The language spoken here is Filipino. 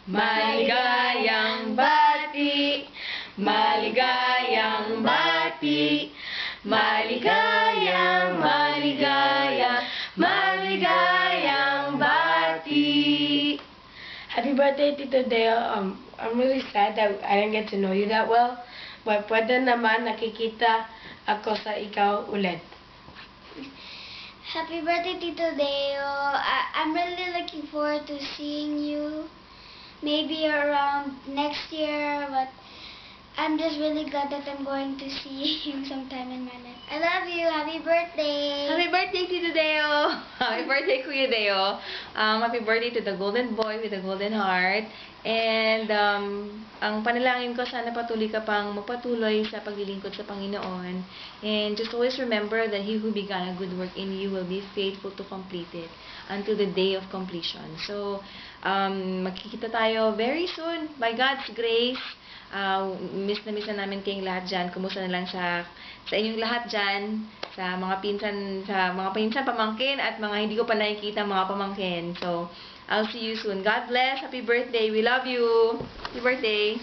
Maligayang bati, maligayang bati, maligayang, maligayang, maligayang bati. Happy birthday, Tito Deo. I'm really sad that I didn't get to know you that well. But pwede naman nakikita ako sa ikaw ulit. Happy birthday, Tito Deo. I'm really looking forward to seeing you. Maybe around next year, but I'm just really glad that I'm going to see you sometime in my life. I love you. Happy birthday. Happy birthday, Tito Deo! Happy birthday, Kuya Deo! Happy birthday to the golden boy with the golden heart. And ang panalangin ko, sana patuloy ka pang magpatuloy sa paglilingkod sa Panginoon. And just always remember that He who began a good work in you will be faithful to complete it until the day of completion. So, magkikita tayo very soon by God's grace. Miss na namin kayong lahat dyan. Kumusta na lang sa inyong lahat dyan, sa mga pinsan pamangkin at mga hindi ko pa nakikita mga pamangkin. So, I'll see you soon. God bless. Happy birthday. We love you. Happy birthday.